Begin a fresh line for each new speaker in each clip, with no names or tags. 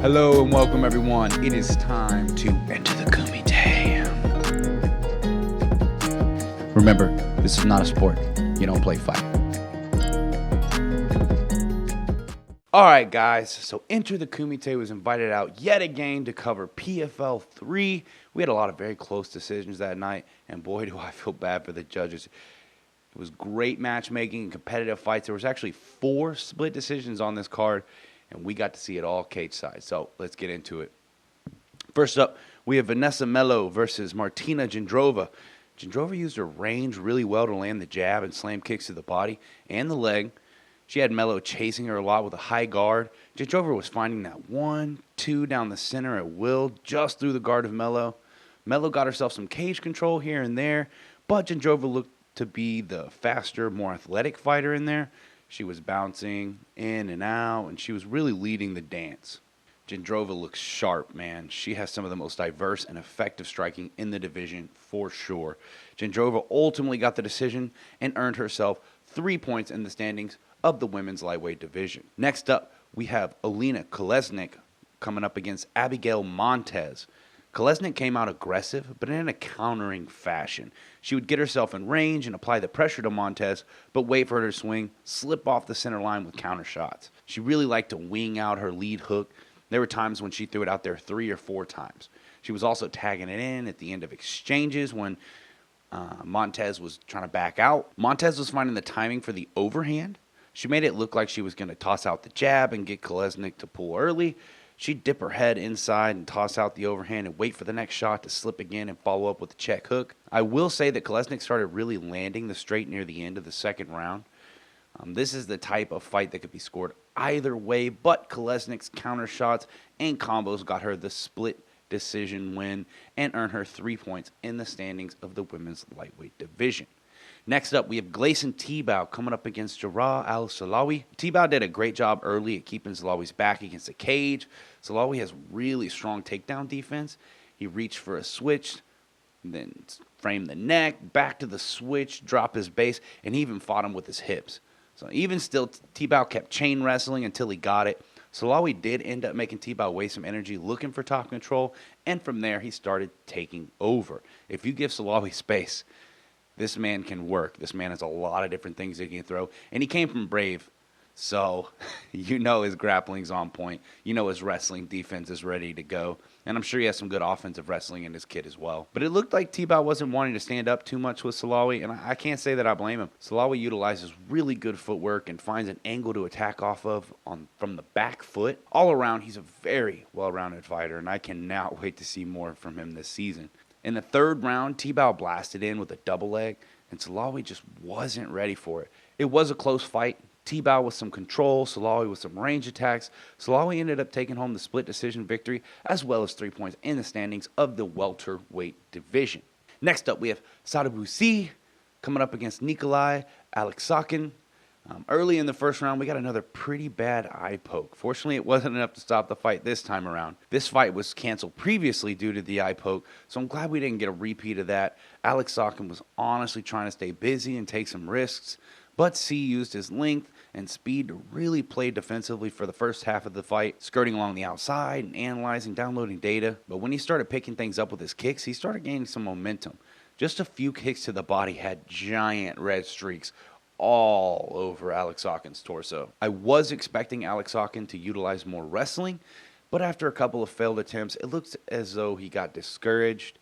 Hello and welcome everyone. It is time to enter the Kumite. Remember, this is not a sport. You don't play fight. Alright guys, so Enter the Kumite was invited out yet again to cover PFL 3. We had a lot of very close decisions that night, and boy do I feel bad for the judges. It was great matchmaking and competitive fights. There was actually 4 split decisions on this card, and we got to see it all cage side. So let's get into it. First up, we have Vanessa Mellow versus Martina Gindrova. Gindrova used her range really well to land the jab and slam kicks to the body and the leg. She had Mellow chasing her a lot with a high guard. Gindrova was finding that 1-2 down the center at will, just through the guard of Mellow. Mellow got herself some cage control here and there, but Gindrova looked to be the faster, more athletic fighter in there. She was bouncing in and out, and she was really leading the dance. Gindrova looks sharp, man. She has some of the most diverse and effective striking in the division for sure. Gindrova ultimately got the decision and earned herself 3 points in the standings of the women's lightweight division. Next up, we have Olena Kolesnik coming up against Abigail Montez. Kolesnik came out aggressive, but in a countering fashion. She would get herself in range and apply the pressure to Montez, but wait for her to swing, slip off the center line with counter shots. She really liked to wing out her lead hook. There were times when she threw it out there 3 or 4 times. She was also tagging it in at the end of exchanges when Montez was trying to back out. Montez was finding the timing for the overhand. She made it look like she was going to toss out the jab and get Kolesnik to pull early. She'd dip her head inside and toss out the overhand and wait for the next shot to slip again and follow up with a check hook. I will say that Kolesnik started really landing the straight near the end of the second round. This is the type of fight that could be scored either way, but Kolesnik's counter shots and combos got her the split decision win and earned her 3 points in the standings of the women's lightweight division. Next up, we have Grayson Tebow coming up against Jarrah Al-Salawi. Tebow did a great job early at keeping Salawi's back against the cage. Salawi has really strong takedown defense. He reached for a switch, then framed the neck, back to the switch, drop his base, and he even fought him with his hips. So even still, Tebow kept chain wrestling until he got it. Salawi did end up making Tebow waste some energy looking for top control, and from there he started taking over. If you give Salawi space, this man can work. This man has a lot of different things he can throw. And he came from Brave, so you know his grappling's on point. You know his wrestling defense is ready to go. And I'm sure he has some good offensive wrestling in his kit as well. But it looked like Tebow wasn't wanting to stand up too much with Salawi, and I can't say that I blame him. Salawi utilizes really good footwork and finds an angle to attack off of from the back foot. All around, he's a very well-rounded fighter, and I cannot wait to see more from him this season. In the third round, Tebow blasted in with a double leg, and Salawi just wasn't ready for it. It was a close fight. Tebow with some control, Salawi with some range attacks. Salawi ended up taking home the split decision victory, as well as 3 points in the standings of the welterweight division. Next up, we have Sawkin coming up against Nikolai Sawkin. Early in the first round, we got another pretty bad eye poke. Fortunately, it wasn't enough to stop the fight this time around. This fight was canceled previously due to the eye poke, so I'm glad we didn't get a repeat of that. Sawkin was honestly trying to stay busy and take some risks, but C used his length and speed to really play defensively for the first half of the fight, skirting along the outside and analyzing, downloading data. But when he started picking things up with his kicks, he started gaining some momentum. Just a few kicks to the body had giant red streaks all over Sawkin's torso. I was expecting Sawkin to utilize more wrestling, but after a couple of failed attempts, it looked as though he got discouraged.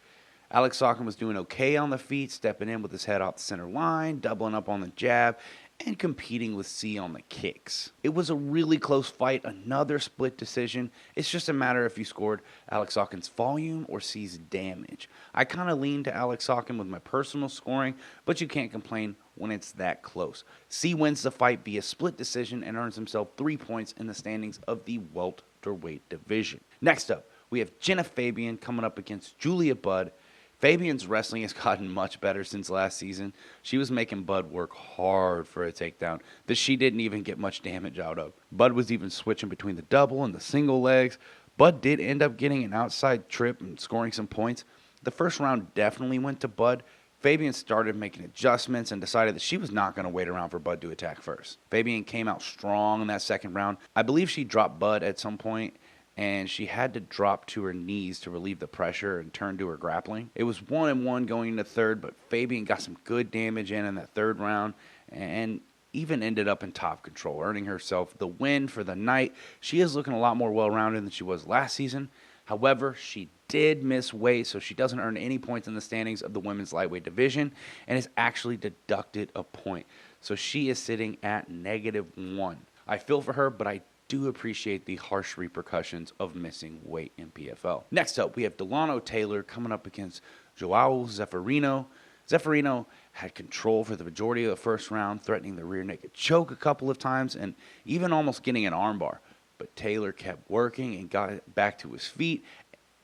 Sawkin was doing okay on the feet, stepping in with his head off the center line, doubling up on the jab, and competing with C on the kicks. It was a really close fight, another split decision. It's just a matter if you scored Sawkin's volume or C's damage. I kind of leaned to Sawkin with my personal scoring, but you can't complain when it's that close. C wins the fight via split decision and earns himself 3 points in the standings of the welterweight division. Next up, we have Jenna Fabian coming up against Julia Budd. Fabian's wrestling has gotten much better since last season. She was making Bud work hard for a takedown that she didn't even get much damage out of. Bud was even switching between the double and the single legs. Bud did end up getting an outside trip and scoring some points. The first round definitely went to Bud. Fabian started making adjustments and decided that she was not going to wait around for Bud to attack first. Fabian came out strong in that second round. I believe she dropped Bud at some point, and she had to drop to her knees to relieve the pressure and turn to her grappling. It was 1-1 going into third, but Fabian got some good damage in that third round and even ended up in top control, earning herself the win for the night. She is looking a lot more well-rounded than she was last season. However, she did miss weight, so she doesn't earn any points in the standings of the women's lightweight division and is actually deducted a point. So she is sitting at -1. I feel for her, but I do appreciate the harsh repercussions of missing weight in PFL. Next up, we have Delano Taylor coming up against Joao Zeferino. Zeferino had control for the majority of the first round, threatening the rear naked choke a couple of times and even almost getting an armbar. But Taylor kept working and got back to his feet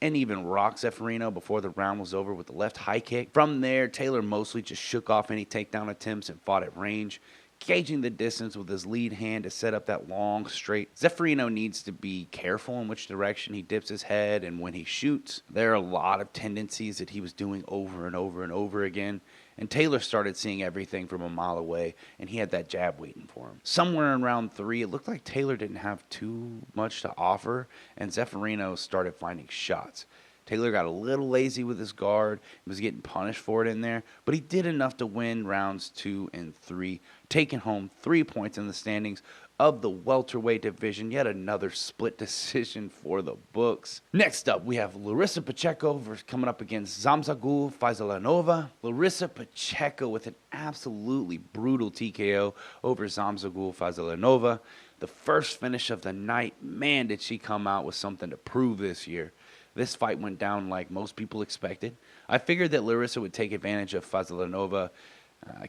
and even rocked Zeferino before the round was over with the left high kick. From there, Taylor mostly just shook off any takedown attempts and fought at range, gauging the distance with his lead hand to set up that long straight. Zeferino needs to be careful in which direction he dips his head and when he shoots. There are a lot of tendencies that he was doing over and over and over again, and Taylor started seeing everything from a mile away, and he had that jab waiting for him. Somewhere in round 3, it looked like Taylor didn't have too much to offer, and Zeferino started finding shots. Taylor got a little lazy with his guard, was getting punished for it in there, but he did enough to win rounds 2 and 3, taking home 3 points in the standings of the welterweight division. Yet another split decision for the books. Next up, we have Larissa Pacheco coming up against Zamzagul Faisalanova. Larissa Pacheco with an absolutely brutal TKO over Zamzagul Faisalanova. The first finish of the night. Man, did she come out with something to prove this year. This fight went down like most people expected. I figured that Larissa would take advantage of Faisalanova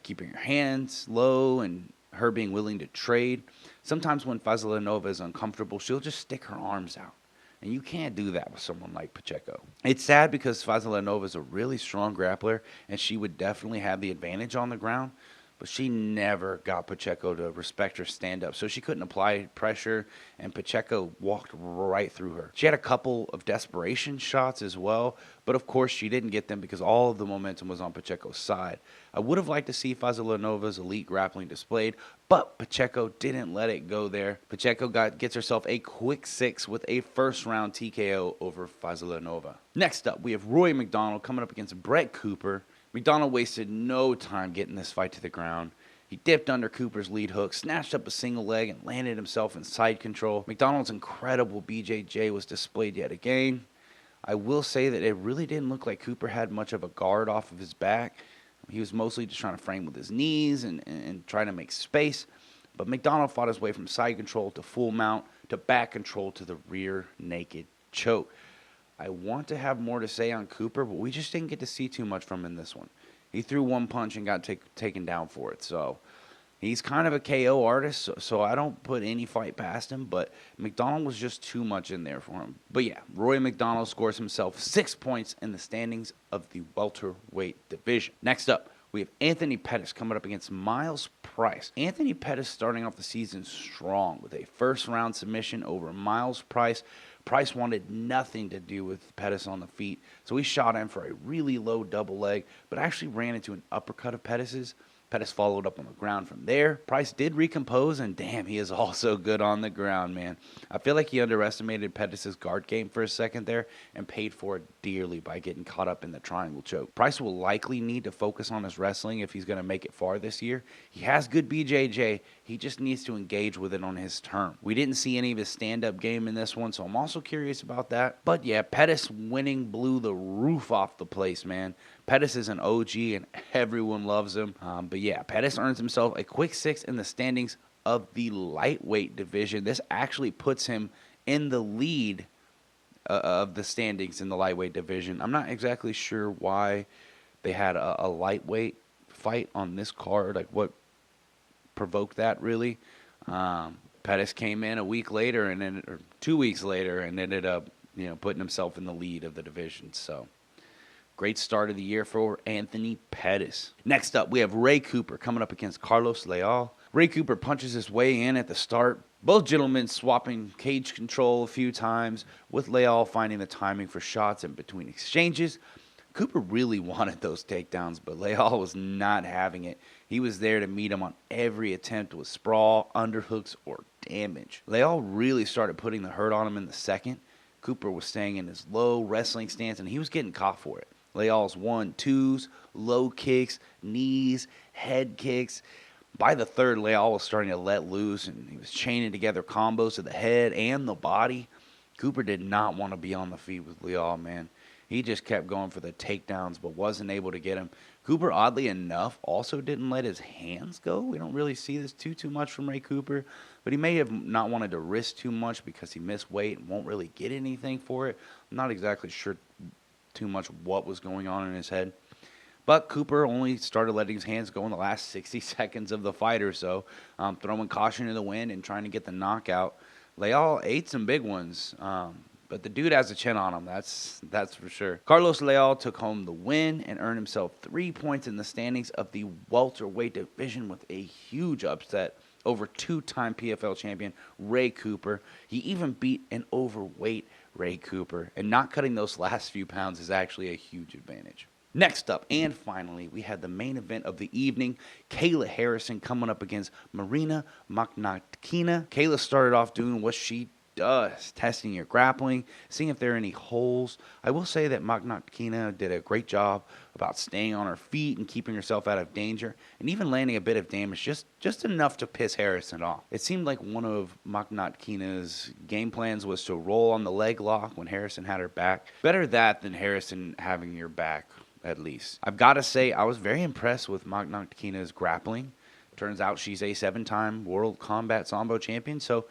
keeping her hands low and her being willing to trade. Sometimes when Faisalanova is uncomfortable, she'll just stick her arms out. And you can't do that with someone like Pacheco. It's sad because Faisalanova is a really strong grappler, and she would definitely have the advantage on the ground. But she never got Pacheco to respect her stand-up, so she couldn't apply pressure, and Pacheco walked right through her. She had a couple of desperation shots as well, but of course she didn't get them because all of the momentum was on Pacheco's side. I would have liked to see Faisalanova's elite grappling displayed, but Pacheco didn't let it go there. Pacheco gets herself a quick 6 with a first-round TKO over Faisalanova. Next up, we have Roy Mcdonald coming up against Brett Cooper. Mcdonald wasted no time getting this fight to the ground. He dipped under Cooper's lead hook, snatched up a single leg, and landed himself in side control. Mcdonald's incredible BJJ was displayed yet again. I will say that it really didn't look like Cooper had much of a guard off of his back. He was mostly just trying to frame with his knees and trying to make space. But Mcdonald fought his way from side control to full mount to back control to the rear naked choke. I want to have more to say on Cooper, but we just didn't get to see too much from him in this one. He threw one punch and got taken down for it. So he's kind of a KO artist, so I don't put any fight past him, but McDonald was just too much in there for him. But yeah, Roy McDonald scores himself 6 points in the standings of the welterweight division. Next up, we have Anthony Pettis coming up against Miles Price. Anthony Pettis starting off the season strong with a first-round submission over Miles Price. Price wanted nothing to do with Pettis on the feet, so he shot in for a really low double leg, but actually ran into an uppercut of Pettis's. Pettis followed up on the ground from there. Price did recompose, and damn, he is also good on the ground, man. I feel like he underestimated Pettis' guard game for a second there and paid for it dearly by getting caught up in the triangle choke. Price will likely need to focus on his wrestling if he's going to make it far this year. He has good BJJ. He just needs to engage with it on his term. We didn't see any of his stand-up game in this one, so I'm also curious about that. But yeah, Pettis winning blew the roof off the place, man. Pettis is an OG, and everyone loves him. But yeah, Pettis earns himself a quick 6 in the standings of the lightweight division. This actually puts him in the lead of the standings in the lightweight division. I'm not exactly sure why they had a lightweight fight on this card, like what provoked that really. Pettis came in a week later, or 2 weeks later, and ended up putting himself in the lead of the division. So great start of the year for Anthony Pettis. Next up, we have Ray Cooper coming up against Carlos Leal. Ray Cooper punches his way in at the start. Both gentlemen swapping cage control a few times, with Leal finding the timing for shots in between exchanges. Cooper really wanted those takedowns, but Leal was not having it. He was there to meet him on every attempt with sprawl, underhooks, or damage. Leal really started putting the hurt on him in the second. Cooper was staying in his low wrestling stance, and he was getting caught for it. Leal's 1-2s, low kicks, knees, head kicks. By the third, Leal was starting to let loose, and he was chaining together combos to the head and the body. Cooper did not want to be on the feet with Leal, man. He just kept going for the takedowns, but wasn't able to get him. Cooper, oddly enough, also didn't let his hands go. We don't really see this too much from Ray Cooper, but he may have not wanted to risk too much because he missed weight and won't really get anything for it. I'm not exactly sure too much what was going on in his head. But Cooper only started letting his hands go in the last 60 seconds of the fight or so, throwing caution to the wind and trying to get the knockout. Leal ate some big ones, but the dude has a chin on him, that's for sure. Carlos Leal took home the win and earned himself 3 points in the standings of the welterweight division with a huge upset over two-time PFL champion Ray Cooper. He even beat an overweight Ray Cooper, and not cutting those last few pounds is actually a huge advantage. Next up, and finally, we had the main event of the evening, Kayla Harrison coming up against Martina Mcdonald. Kayla started off doing what she does, testing your grappling, seeing if there are any holes. I will say that Mcdonald did a great job about staying on her feet and keeping herself out of danger, and even landing a bit of damage, just enough to piss Harrison off. It seemed like one of Mcdonald's game plans was to roll on the leg lock when Harrison had her back. Better that than Harrison having your back, at least. I've got to say, I was very impressed with Mcdonald's grappling. Turns out she's a 7-time World Combat Sambo champion, so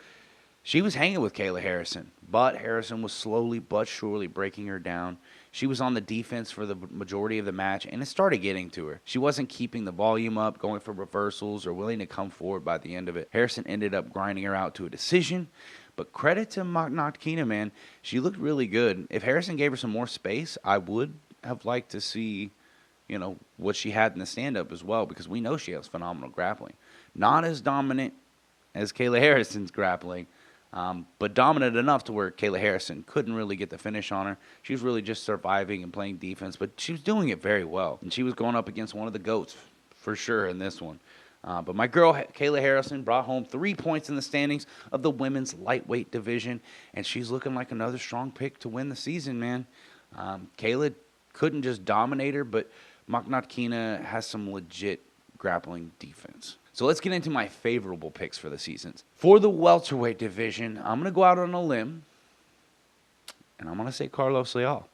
she was hanging with Kayla Harrison, but Harrison was slowly but surely breaking her down. She was on the defense for the majority of the match, and it started getting to her. She wasn't keeping the volume up, going for reversals, or willing to come forward by the end of it. Harrison ended up grinding her out to a decision, but credit to Mcdonald, man. She looked really good. If Harrison gave her some more space, I would have liked to see, what she had in the stand-up as well, because we know she has phenomenal grappling. Not as dominant as Kayla Harrison's grappling, but dominant enough to where Kayla Harrison couldn't really get the finish on her. She was really just surviving and playing defense, but she was doing it very well. And she was going up against one of the GOATs for sure in this one. But my girl, Kayla Harrison, brought home 3 points in the standings of the women's lightweight division, and she's looking like another strong pick to win the season, man. Kayla couldn't just dominate her, but Mcdonald has some legit grappling defense. So let's get into my favorable picks for the seasons. For the welterweight division, I'm going to go out on a limb, and I'm going to say Carlos Leal.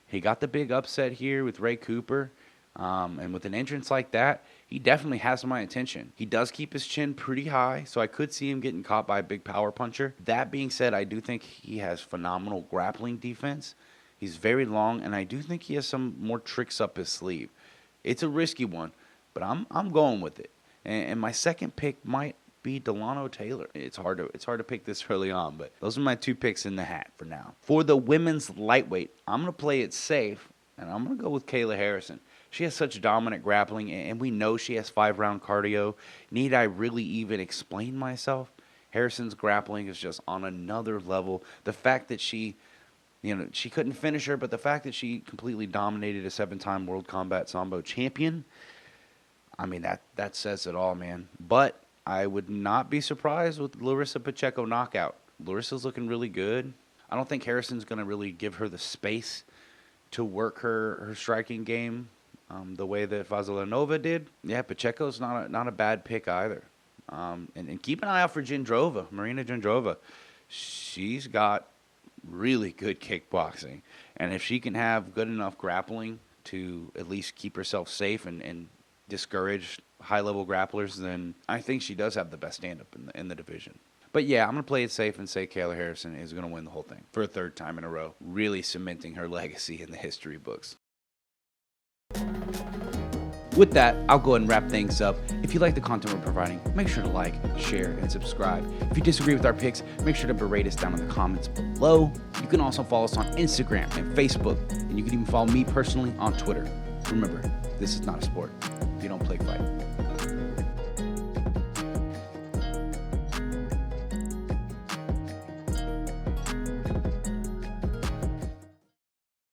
He got the big upset here with Ray Cooper, and with an entrance like that, he definitely has my attention. He does keep his chin pretty high, so I could see him getting caught by a big power puncher. That being said, I do think he has phenomenal grappling defense. He's very long, and I do think he has some more tricks up his sleeve. It's a risky one, but I'm going with it. And my second pick might be Delano Taylor. It's hard to pick this early on, but those are my 2 picks in the hat for now. For the women's lightweight, I'm going to play it safe, and I'm going to go with Kayla Harrison. She has such dominant grappling, and we know she has 5-round cardio. Need I really even explain myself? Harrison's grappling is just on another level. The fact that she couldn't finish her, but the fact that she completely dominated a 7-time World Combat Sambo champion, I mean, that says it all, man. But I would not be surprised with Larissa Pacheco knockout. Larissa's looking really good. I don't think Harrison's going to really give her the space to work her striking game the way that Vazilanova did. Yeah, Pacheco's not a bad pick either. And keep an eye out for Gindrova, Marina Gindrova. She's got really good kickboxing. And if she can have good enough grappling to at least keep herself safe and discourage high-level grapplers, then I think she does have the best stand-up in the division. But yeah, I'm going to play it safe and say Kayla Harrison is going to win the whole thing for a 3rd time in a row, really cementing her legacy in the history books. With that, I'll go ahead and wrap things up. If you like the content we're providing, make sure to like, share, and subscribe. If you disagree with our picks, make sure to berate us down in the comments below. You can also follow us on Instagram and Facebook, and you can even follow me personally on Twitter. Remember, this is not a sport. You don't play fight.